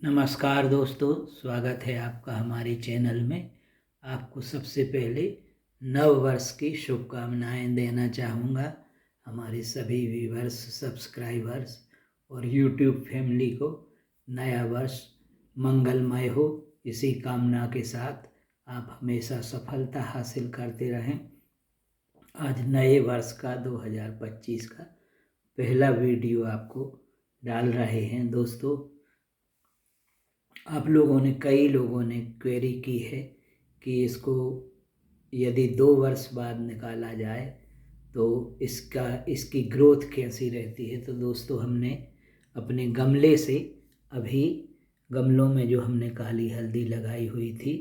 नमस्कार दोस्तों, स्वागत है आपका हमारे चैनल में। आपको सबसे पहले नव वर्ष की शुभकामनाएं देना चाहूँगा। हमारे सभी व्यूअर्स, सब्सक्राइबर्स और यूट्यूब फैमिली को नया वर्ष मंगलमय हो, इसी कामना के साथ आप हमेशा सफलता हासिल करते रहें। आज नए वर्ष का 2025 का पहला वीडियो आपको डाल रहे हैं। दोस्तों, आप लोगों ने, कई लोगों ने क्वेरी की है कि इसको यदि 2 वर्ष बाद निकाला जाए तो इसकी ग्रोथ कैसी रहती है। तो दोस्तों, हमने अपने गमले से, अभी गमलों में जो हमने काली हल्दी लगाई हुई थी,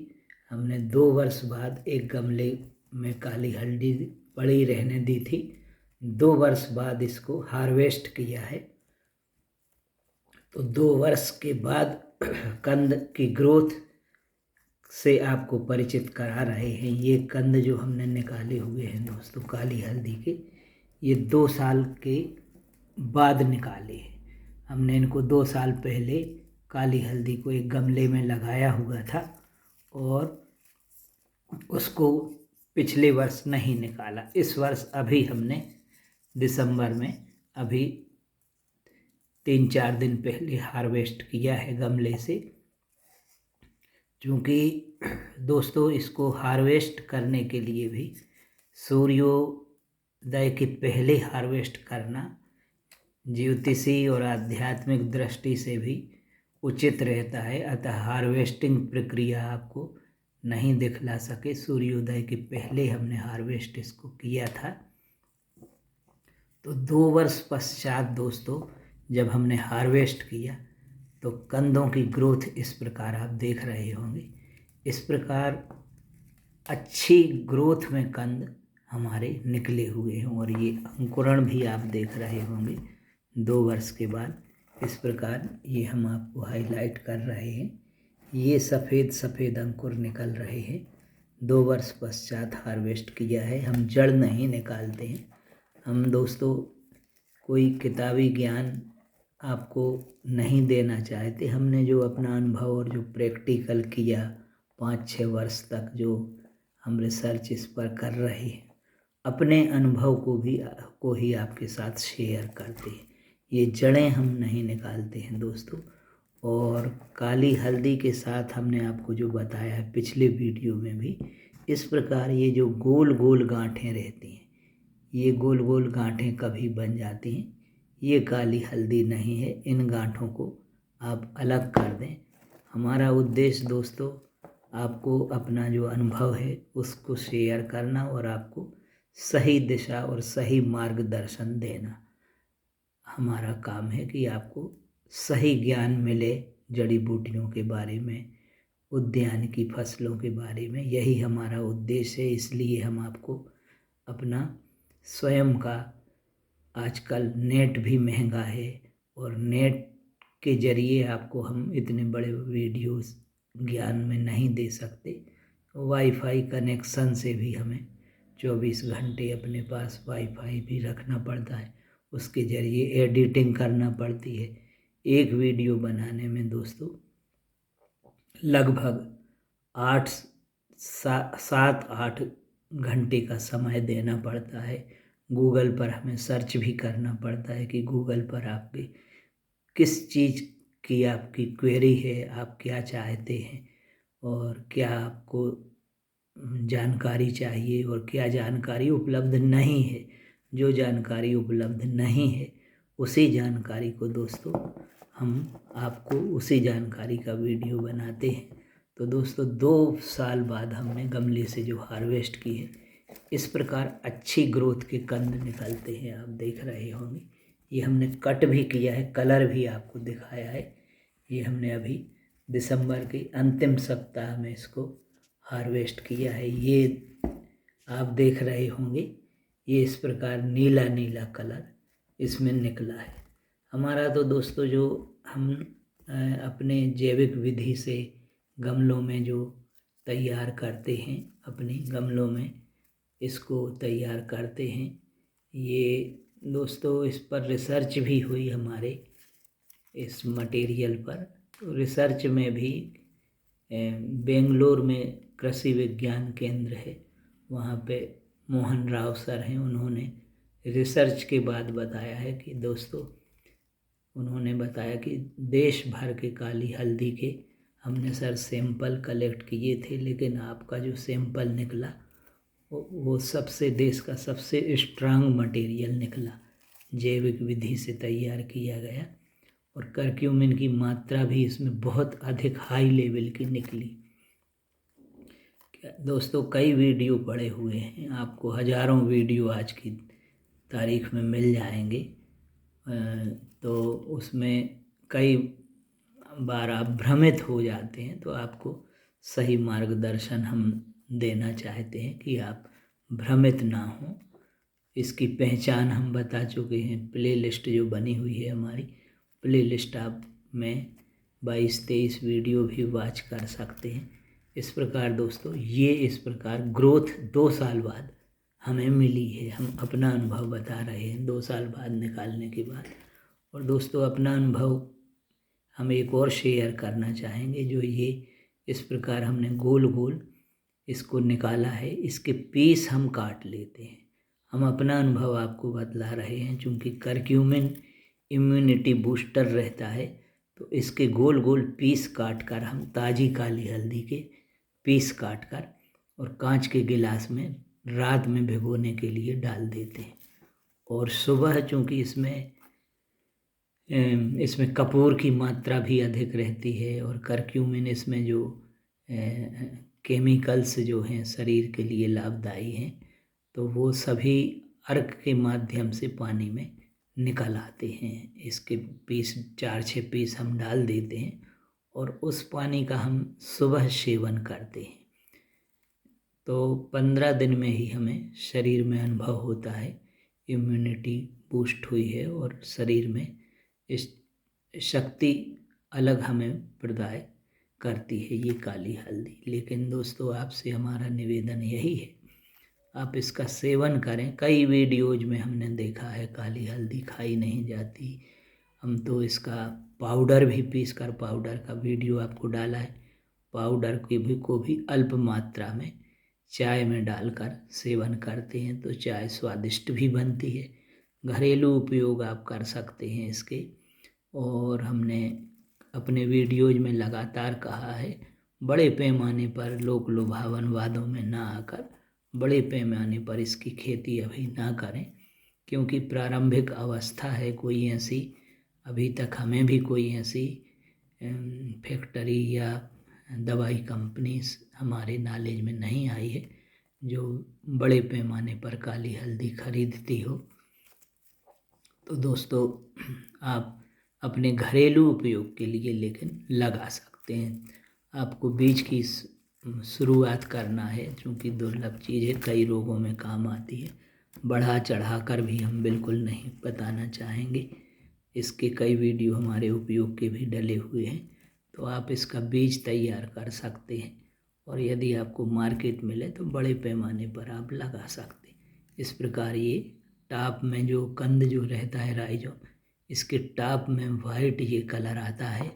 हमने 2 वर्ष बाद एक गमले में काली हल्दी पड़ी रहने दी थी। 2 वर्ष बाद इसको हार्वेस्ट किया है। तो 2 वर्ष के बाद कंद की ग्रोथ से आपको परिचित करा रहे हैं। ये कंद जो हमने निकाले हुए हैं दोस्तों काली हल्दी के, ये 2 साल के बाद निकाले हैं। हमने इनको 2 साल पहले काली हल्दी को एक गमले में लगाया हुआ था और उसको पिछले वर्ष नहीं निकाला। इस वर्ष अभी हमने दिसंबर में अभी 3-4 दिन पहले हार्वेस्ट किया है गमले से। क्योंकि दोस्तों, इसको हार्वेस्ट करने के लिए भी सूर्योदय के पहले हार्वेस्ट करना ज्योतिषी और आध्यात्मिक दृष्टि से भी उचित रहता है। अतः हार्वेस्टिंग प्रक्रिया आपको नहीं दिखला सके, सूर्योदय के पहले हमने हार्वेस्ट इसको किया था। तो 2 वर्ष पश्चात दोस्तों, जब हमने हार्वेस्ट किया तो कंदों की ग्रोथ इस प्रकार आप देख रहे होंगे। इस प्रकार अच्छी ग्रोथ में कंद हमारे निकले हुए हैं और ये अंकुरण भी आप देख रहे होंगे 2 वर्ष के बाद। इस प्रकार ये हम आपको हाईलाइट कर रहे हैं। ये सफ़ेद सफ़ेद अंकुर निकल रहे हैं। 2 वर्ष पश्चात हार्वेस्ट किया है। हम जड़ नहीं निकालते हैं। हम दोस्तों कोई किताबी ज्ञान आपको नहीं देना चाहते। हमने जो अपना अनुभव और जो प्रैक्टिकल किया 5-6 वर्ष तक, जो हम रिसर्च इस पर कर रहे हैं, अपने अनुभव को ही आपके साथ शेयर करते हैं। ये जड़ें हम नहीं निकालते हैं दोस्तों। और काली हल्दी के साथ हमने आपको जो बताया है पिछले वीडियो में भी, इस प्रकार ये जो गोल गोल गांठें रहती हैं, ये गोल गोल गांठें कभी बन जाती हैं, ये काली हल्दी नहीं है। इन गांठों को आप अलग कर दें। हमारा उद्देश्य दोस्तों, आपको अपना जो अनुभव है उसको शेयर करना और आपको सही दिशा और सही मार्गदर्शन देना हमारा काम है, कि आपको सही ज्ञान मिले जड़ी बूटियों के बारे में, उद्यान की फसलों के बारे में। यही हमारा उद्देश्य है। इसलिए हम आपको अपना स्वयं का, आजकल नेट भी महंगा है और नेट के ज़रिए आपको हम इतने बड़े वीडियोस ज्ञान में नहीं दे सकते। वाईफाई कनेक्शन से भी हमें 24 घंटे अपने पास वाईफाई भी रखना पड़ता है। उसके ज़रिए एडिटिंग करना पड़ती है। एक वीडियो बनाने में दोस्तों लगभग 7-8 घंटे का समय देना पड़ता है। गूगल पर हमें सर्च भी करना पड़ता है कि गूगल पर आपके किस चीज़ की आपकी क्वेरी है, आप क्या चाहते हैं और क्या आपको जानकारी चाहिए और क्या जानकारी उपलब्ध नहीं है। जो जानकारी उपलब्ध नहीं है उसी जानकारी को दोस्तों हम आपको उसी जानकारी का वीडियो बनाते हैं। तो दोस्तों 2 साल बाद हमने गमले से जो हार्वेस्ट की है, इस प्रकार अच्छी ग्रोथ के कंद निकलते हैं, आप देख रहे होंगे। ये हमने कट भी किया है, कलर भी आपको दिखाया है। ये हमने अभी दिसंबर के अंतिम सप्ताह में इसको हार्वेस्ट किया है। ये आप देख रहे होंगे, ये इस प्रकार नीला नीला कलर इसमें निकला है। हमारा तो दोस्तों जो हम अपने जैविक विधि से गमलों में जो तैयार करते हैं, अपने गमलों में इसको तैयार करते हैं, ये दोस्तों इस पर रिसर्च भी हुई हमारे इस मटेरियल पर। तो रिसर्च में भी बेंगलोर में कृषि विज्ञान केंद्र है, वहाँ पे मोहन राव सर हैं, उन्होंने रिसर्च के बाद बताया है कि दोस्तों, उन्होंने बताया कि देश भर के काली हल्दी के हमने सर सैंपल कलेक्ट किए थे, लेकिन आपका जो सैंपल निकला वो सबसे देश का सबसे स्ट्रांग मटेरियल निकला, जैविक विधि से तैयार किया गया, और करक्यूमिन की मात्रा भी इसमें बहुत अधिक हाई लेवल की निकली। दोस्तों, कई वीडियो पड़े हुए हैं, आपको हज़ारों वीडियो आज की तारीख में मिल जाएंगे, तो उसमें कई बार आप भ्रमित हो जाते हैं, तो आपको सही मार्गदर्शन हम देना चाहते हैं कि आप भ्रमित ना हो। इसकी पहचान हम बता चुके हैं, प्ले लिस्ट जो बनी हुई है हमारी, प्ले लिस्ट आप में 22-23 वीडियो भी वॉच कर सकते हैं। इस प्रकार दोस्तों, ये इस प्रकार ग्रोथ 2 साल बाद हमें मिली है, हम अपना अनुभव बता रहे हैं 2 साल बाद निकालने के बाद। और दोस्तों, अपना अनुभव हम एक और शेयर करना चाहेंगे, जो ये इस प्रकार हमने गोल गोल इसको निकाला है, इसके पीस हम काट लेते हैं। हम अपना अनुभव आपको बतला रहे हैं, चूँकि करक्यूमिन इम्यूनिटी बूस्टर रहता है, तो इसके गोल गोल पीस काट कर हम ताज़ी काली हल्दी के पीस काट कर और कांच के गिलास में रात में भिगोने के लिए डाल देते हैं। और सुबह चूँकि इसमें कपूर की मात्रा भी अधिक रहती है, और करक्यूमिन इसमें जो केमिकल्स जो हैं शरीर के लिए लाभदायी हैं, तो वो सभी अर्क के माध्यम से पानी में निकल आते हैं। इसके पीस 4-6 पीस हम डाल देते हैं और उस पानी का हम सुबह सेवन करते हैं, तो 15 दिन में ही हमें शरीर में अनुभव होता है इम्यूनिटी बूस्ट हुई है और शरीर में इस शक्ति अलग हमें प्रदान करती है ये काली हल्दी। लेकिन दोस्तों, आपसे हमारा निवेदन यही है, आप इसका सेवन करें। कई वीडियोज में हमने देखा है काली हल्दी खाई नहीं जाती, हम तो इसका पाउडर भी पीस कर, पाउडर का वीडियो आपको डाला है, पाउडर को भी अल्प मात्रा में चाय में डालकर सेवन करते हैं, तो चाय स्वादिष्ट भी बनती है। घरेलू उपयोग आप कर सकते हैं इसके। और हमने अपने वीडियोज में लगातार कहा है, बड़े पैमाने पर लोक लुभावन वादों में ना आकर बड़े पैमाने पर इसकी खेती अभी ना करें, क्योंकि प्रारंभिक अवस्था है। कोई ऐसी अभी तक हमें भी कोई ऐसी फैक्ट्री या दवाई कंपनी हमारे नॉलेज में नहीं आई है जो बड़े पैमाने पर काली हल्दी खरीदती हो। तो दोस्तों, आप अपने घरेलू उपयोग के लिए लेकिन लगा सकते हैं। आपको बीज की शुरुआत करना है, क्योंकि दुर्लभ चीज़ है, कई रोगों में काम आती है। बढ़ा चढ़ा कर भी हम बिल्कुल नहीं बताना चाहेंगे, इसके कई वीडियो हमारे उपयोग के भी डले हुए हैं, तो आप इसका बीज तैयार कर सकते हैं, और यदि आपको मार्केट मिले तो बड़े पैमाने पर आप लगा सकते। इस प्रकार ये टॉप में जो कंद जो रहता है राइजोम, इसके टॉप में वाइट ये कलर आता है,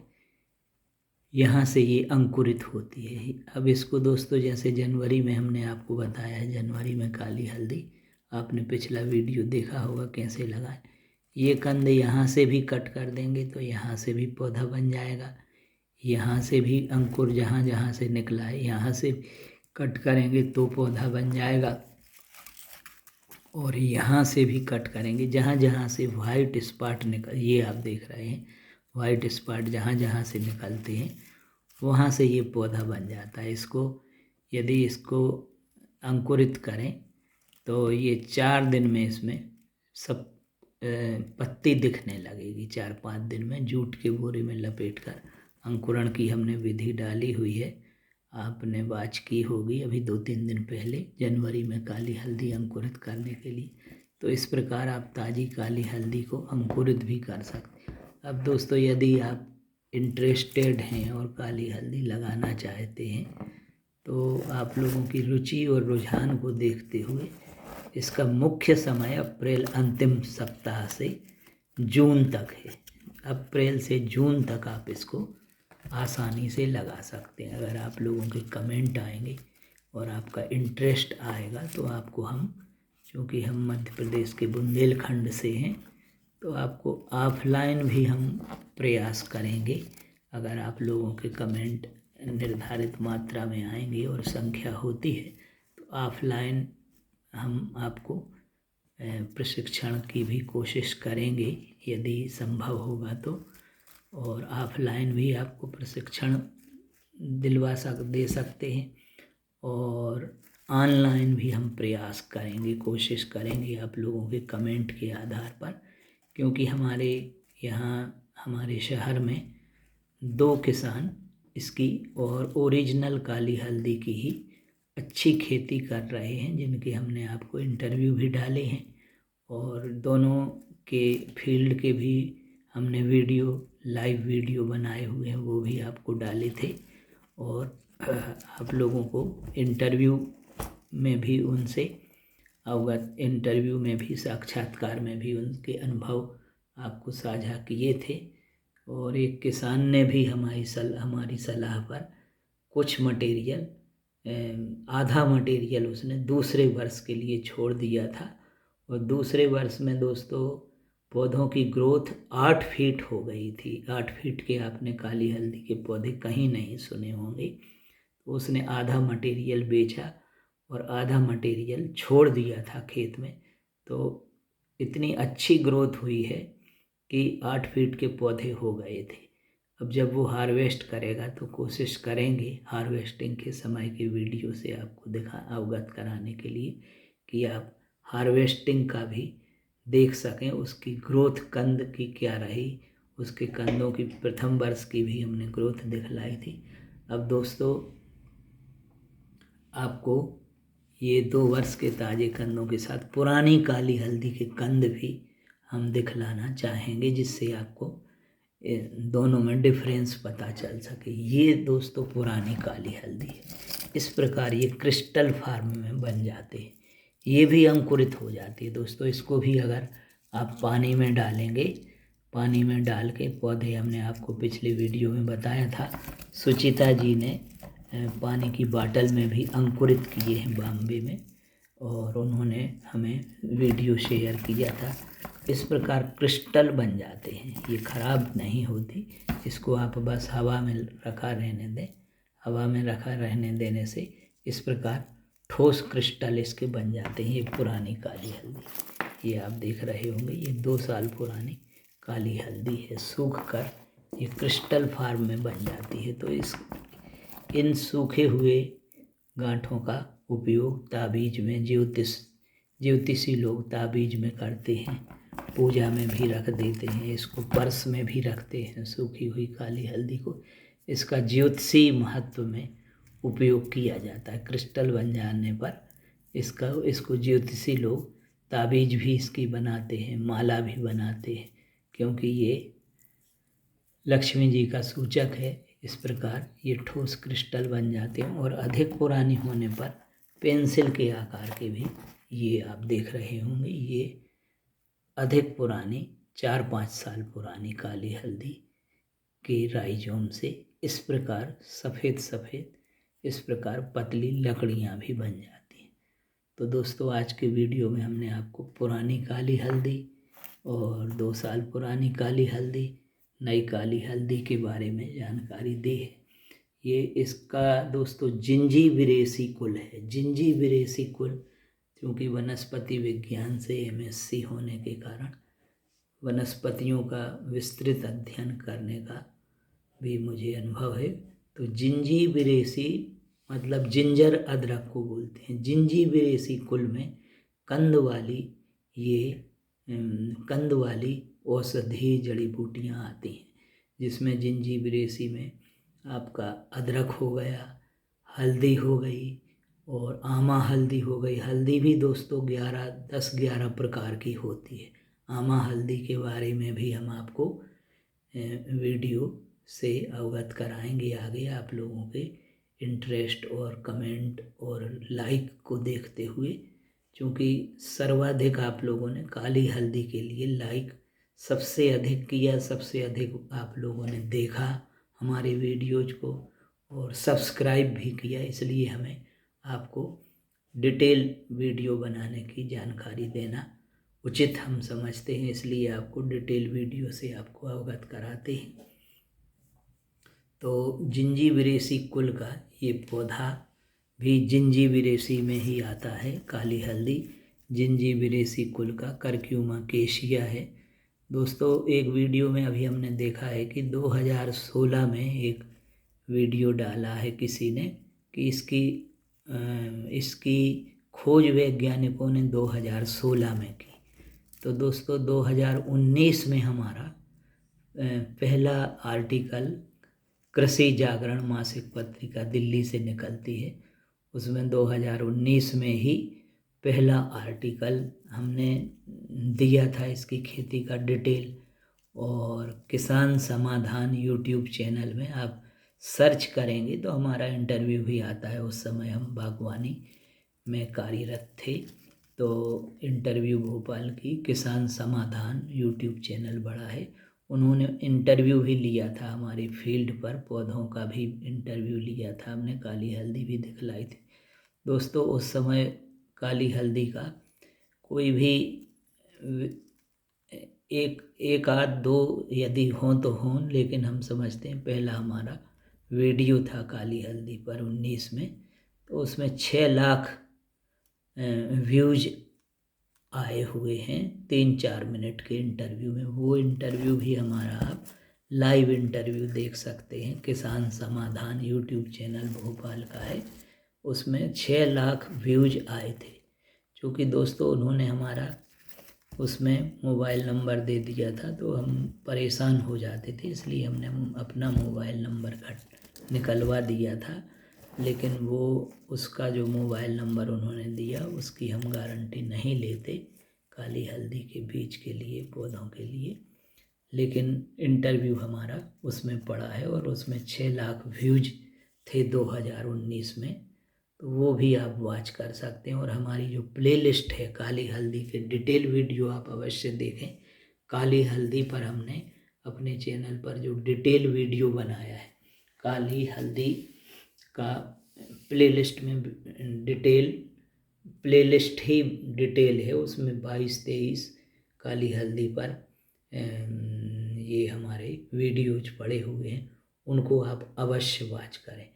यहाँ से ये अंकुरित होती है। अब इसको दोस्तों, जैसे जनवरी में हमने आपको बताया है, जनवरी में काली हल्दी, आपने पिछला वीडियो देखा होगा कैसे लगाए। ये कंद यहाँ से भी कट कर देंगे तो यहाँ से भी पौधा बन जाएगा, यहाँ से भी अंकुर जहाँ जहाँ से निकला है यहाँ से कट करेंगे तो पौधा बन जाएगा, और यहाँ से भी कट करेंगे जहाँ जहाँ से वाइट स्पॉट निकल, ये आप देख रहे हैं वाइट स्पॉट जहाँ जहाँ से निकलते हैं वहाँ से ये पौधा बन जाता है। यदि इसको अंकुरित करें तो ये 4 दिन में इसमें सब पत्ती दिखने लगेगी। 4-5 दिन में जूट के बोरे में लपेटकर अंकुरण की हमने विधि डाली हुई है, आपने वॉच की होगी अभी 2-3 दिन पहले, जनवरी में काली हल्दी अंकुरित करने के लिए। तो इस प्रकार आप ताज़ी काली हल्दी को अंकुरित भी कर सकते हैं। अब दोस्तों, यदि आप इंटरेस्टेड हैं और काली हल्दी लगाना चाहते हैं, तो आप लोगों की रुचि और रुझान को देखते हुए इसका मुख्य समय अप्रैल अंतिम सप्ताह से जून तक है। अप्रैल से जून तक आप इसको आसानी से लगा सकते हैं। अगर आप लोगों के कमेंट आएंगे और आपका इंटरेस्ट आएगा तो आपको हम, क्योंकि हम मध्य प्रदेश के बुंदेलखंड से हैं, तो आपको ऑफलाइन भी हम प्रयास करेंगे। अगर आप लोगों के कमेंट निर्धारित मात्रा में आएंगे और संख्या होती है तो ऑफलाइन हम आपको प्रशिक्षण की भी कोशिश करेंगे यदि संभव होगा तो। और ऑफलाइन भी आपको प्रशिक्षण दे सकते हैं और ऑनलाइन भी हम प्रयास करेंगे, कोशिश करेंगे आप लोगों के कमेंट के आधार पर। क्योंकि हमारे यहाँ हमारे शहर में 2 किसान इसकी और ओरिजिनल काली हल्दी की ही अच्छी खेती कर रहे हैं, जिनके हमने आपको इंटरव्यू भी डाले हैं और दोनों के फील्ड के भी हमने लाइव वीडियो बनाए हुए हैं, वो भी आपको डाले थे। और आप लोगों को इंटरव्यू में भी उनसे इंटरव्यू में भी साक्षात्कार में भी उनके अनुभव आपको साझा किए थे। और एक किसान ने भी हमारी सलाह पर कुछ मटेरियल, आधा मटेरियल उसने दूसरे वर्ष के लिए छोड़ दिया था। और दूसरे वर्ष में दोस्तों पौधों की ग्रोथ 8 फीट हो गई थी। 8 फीट के आपने काली हल्दी के पौधे कहीं नहीं सुने होंगे। तो उसने आधा मटेरियल बेचा और आधा मटेरियल छोड़ दिया था खेत में। तो इतनी अच्छी ग्रोथ हुई है कि 8 फीट के पौधे हो गए थे। अब जब वो हार्वेस्ट करेगा तो कोशिश करेंगे हार्वेस्टिंग के समय के वीडियो से आपको अवगत कराने के लिए कि आप हार्वेस्टिंग का भी देख सकें, उसकी ग्रोथ कंद की क्या रही। उसके कंदों की प्रथम वर्ष की भी हमने ग्रोथ दिखलाई थी। अब दोस्तों आपको ये 2 वर्ष के ताज़े कंदों के साथ पुरानी काली हल्दी के कंद भी हम दिखलाना चाहेंगे, जिससे आपको दोनों में डिफरेंस पता चल सके। ये दोस्तों पुरानी काली हल्दी है। इस प्रकार ये क्रिस्टल फॉर्म में बन जाते हैं, ये भी अंकुरित हो जाती है दोस्तों। इसको भी अगर आप पानी में डालेंगे, पानी में डाल के पौधे, हमने आपको पिछले वीडियो में बताया था, सुचिता जी ने पानी की बाटल में भी अंकुरित किए हैं बॉम्बे में, और उन्होंने हमें वीडियो शेयर किया था। इस प्रकार क्रिस्टल बन जाते हैं, ये ख़राब नहीं होती। इसको आप बस हवा में रखा रहने दें, हवा में रखा रहने देने से इस प्रकार ठोस क्रिस्टल इसके बन जाते हैं। ये पुरानी काली हल्दी, ये आप देख रहे होंगे, ये 2 साल पुरानी काली हल्दी है। सूख कर ये क्रिस्टल फॉर्म में बन जाती है। तो इन सूखे हुए गांठों का उपयोग ताबीज में ज्योतिषी लोग ताबीज में करते हैं, पूजा में भी रख देते हैं, इसको पर्स में भी रखते हैं सूखी हुई काली हल्दी को। इसका ज्योतिषी महत्व में उपयोग किया जाता है। क्रिस्टल बन जाने पर इसको ज्योतिषी लोग ताबीज भी इसकी बनाते हैं, माला भी बनाते हैं, क्योंकि ये लक्ष्मी जी का सूचक है। इस प्रकार ये ठोस क्रिस्टल बन जाते हैं और अधिक पुरानी होने पर पेंसिल के आकार के भी, ये आप देख रहे होंगे, ये अधिक पुरानी 4-5 साल पुरानी काली हल्दी के राइजोम से इस प्रकार सफ़ेद इस प्रकार पतली लकड़ियाँ भी बन जाती हैं। तो दोस्तों आज के वीडियो में हमने आपको पुरानी काली हल्दी और 2 साल पुरानी काली हल्दी, नई काली हल्दी के बारे में जानकारी दी है। ये इसका दोस्तों जिंजीबिरेसी कुल है। जिंजीबिरेसी कुल, क्योंकि वनस्पति विज्ञान से MSc होने के कारण वनस्पतियों का विस्तृत अध्ययन करने का भी मुझे अनुभव है। तो जिंजीबिरेसी मतलब जिंजर अदरक को बोलते हैं। जिंजीबिरेसी कुल में कंद वाली औषधीय जड़ी बूटियाँ आती हैं, जिसमें जिंजीबिरेसी में आपका अदरक हो गया, हल्दी हो गई और आमा हल्दी हो गई। हल्दी भी दोस्तों 10-11 प्रकार की होती है। आमा हल्दी के बारे में भी हम आपको वीडियो से अवगत कराएंगे आगे, आप लोगों के इंटरेस्ट और कमेंट और लाइक को देखते हुए, क्योंकि सर्वाधिक आप लोगों ने काली हल्दी के लिए लाइक सबसे अधिक किया, सबसे अधिक आप लोगों ने देखा हमारे वीडियोज को और सब्सक्राइब भी किया, इसलिए हमें आपको डिटेल वीडियो बनाने की जानकारी देना उचित हम समझते हैं, इसलिए आपको डिटेल वीडियो से आपको अवगत कराते हैं। तो जिंजीबिरेसी कुल का ये पौधा भी जिंजीबिरेसी में ही आता है। काली हल्दी जिंजीबिरेसी कुल का करक्यूमा केशिया है। दोस्तों, एक वीडियो में अभी हमने देखा है कि 2016 में एक वीडियो डाला है किसी ने कि इसकी खोज वैज्ञानिकों ने 2016 में की। तो दोस्तों, 2019 में हमारा पहला आर्टिकल कृषि जागरण मासिक पत्रिका दिल्ली से निकलती है, उसमें 2019 में ही पहला आर्टिकल हमने दिया था इसकी खेती का डिटेल। और किसान समाधान यूट्यूब चैनल में आप सर्च करेंगे तो हमारा इंटरव्यू भी आता है। उस समय हम बागवानी में कार्यरत थे, तो इंटरव्यू भोपाल की किसान समाधान यूट्यूब चैनल बड़ा है, उन्होंने इंटरव्यू भी लिया था हमारी फील्ड पर, पौधों का भी इंटरव्यू लिया था हमने, काली हल्दी भी दिखलाई थी। दोस्तों, उस समय काली हल्दी का कोई भी एक आध दो यदि हों तो हों, लेकिन हम समझते हैं पहला हमारा वीडियो था काली हल्दी पर 19 में, तो उसमें 6 लाख व्यूज आए हुए हैं 3-4 मिनट के इंटरव्यू में। वो इंटरव्यू भी हमारा आप लाइव इंटरव्यू देख सकते हैं, किसान समाधान यूट्यूब चैनल भोपाल का है, उसमें 6 लाख व्यूज आए थे। क्योंकि दोस्तों उन्होंने हमारा उसमें मोबाइल नंबर दे दिया था तो हम परेशान हो जाते थे, इसलिए हमने अपना मोबाइल नंबर निकलवा दिया था। लेकिन वो उसका जो मोबाइल नंबर उन्होंने दिया उसकी हम गारंटी नहीं लेते काली हल्दी के बीज के लिए, पौधों के लिए। लेकिन इंटरव्यू हमारा उसमें पड़ा है और उसमें 6 लाख व्यूज थे 2019 में, तो वो भी आप वॉच कर सकते हैं। और हमारी जो प्लेलिस्ट है काली हल्दी के डिटेल वीडियो आप अवश्य देखें। काली हल्दी पर हमने अपने चैनल पर जो डिटेल वीडियो बनाया है, काली हल्दी का प्लेलिस्ट में डिटेल प्लेलिस्ट ही डिटेल है, उसमें 22-23 काली हल्दी पर ये हमारे वीडियोज पड़े हुए हैं, उनको आप अवश्य वॉच करें।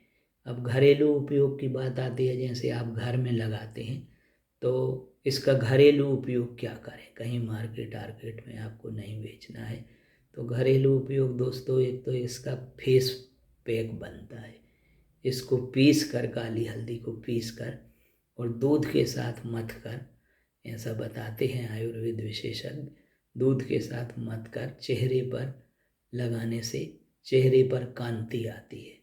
अब घरेलू उपयोग की बात आती है, जैसे आप घर में लगाते हैं तो इसका घरेलू उपयोग क्या करें, कहीं मार्केट आर्केट में आपको नहीं बेचना है तो घरेलू उपयोग दोस्तों, एक तो इसका फेस पैक बनता है, इसको पीस कर, काली हल्दी को पीस कर और दूध के साथ मथ कर, ऐसा बताते हैं आयुर्वेद विशेषज्ञ, दूध के साथ मथ कर चेहरे पर लगाने से चेहरे पर कांति आती है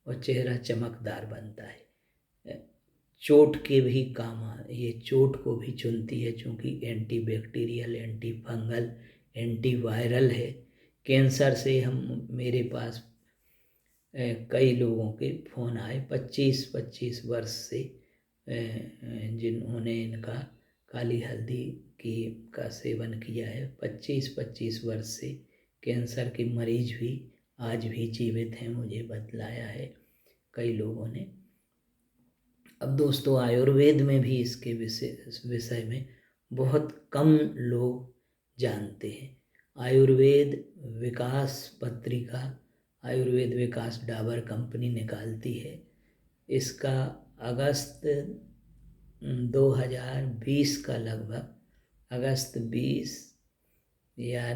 और चेहरा चमकदार बनता है। चोट के भी ये चोट को भी चुनती है, क्योंकि anti bacterial, anti fungal, anti viral है। कैंसर से मेरे पास कई लोगों के फ़ोन आए 25-25 वर्ष से, जिन्होंने इनका काली हल्दी का सेवन किया है, 25-25 वर्ष से कैंसर के मरीज भी आज भी जीवित हैं, मुझे बतलाया है कई लोगों ने। अब दोस्तों, आयुर्वेद में भी इसके विषय में बहुत कम लोग जानते हैं। आयुर्वेद विकास पत्रिका, आयुर्वेद विकास डाबर कंपनी निकालती है, इसका अगस्त 2020 का लगभग अगस्त 20 या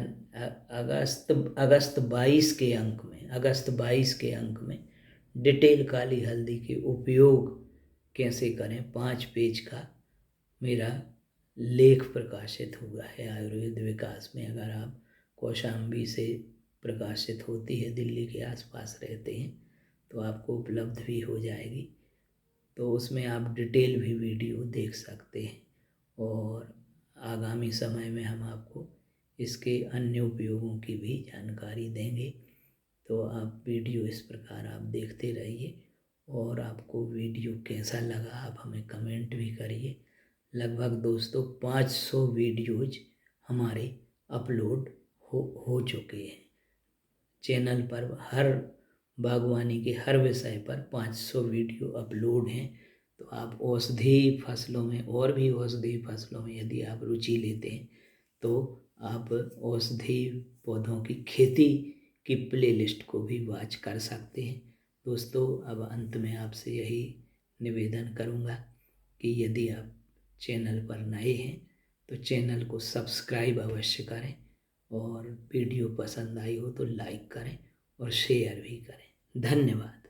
अगस्त 22 के अंक में डिटेल काली हल्दी के उपयोग कैसे करें 5 पेज का मेरा लेख प्रकाशित हुआ है आयुर्वेद विकास में। अगर आप कौशाम्बी से प्रकाशित होती है, दिल्ली के आसपास रहते हैं तो आपको उपलब्ध भी हो जाएगी, तो उसमें आप डिटेल भी वीडियो देख सकते हैं। और आगामी समय में हम आपको इसके अन्य उपयोगों की भी जानकारी देंगे, तो आप वीडियो इस प्रकार आप देखते रहिए। और आपको वीडियो कैसा लगा आप हमें कमेंट भी करिए। लगभग दोस्तों 500 वीडियोज हमारे अपलोड हो चुके हैं चैनल पर। हर बागवानी के हर विषय पर 500 वीडियो अपलोड हैं। तो आप औषधि फसलों में और भी औषधि फसलों में यदि आप रुचि लेते हैं तो आप औषधि पौधों की खेती की प्लेलिस्ट को भी वॉच कर सकते हैं। दोस्तों, अब अंत में आपसे यही निवेदन करूँगा कि यदि आप चैनल पर नए हैं तो चैनल को सब्सक्राइब अवश्य करें और वीडियो पसंद आई हो तो लाइक करें और शेयर भी करें। धन्यवाद।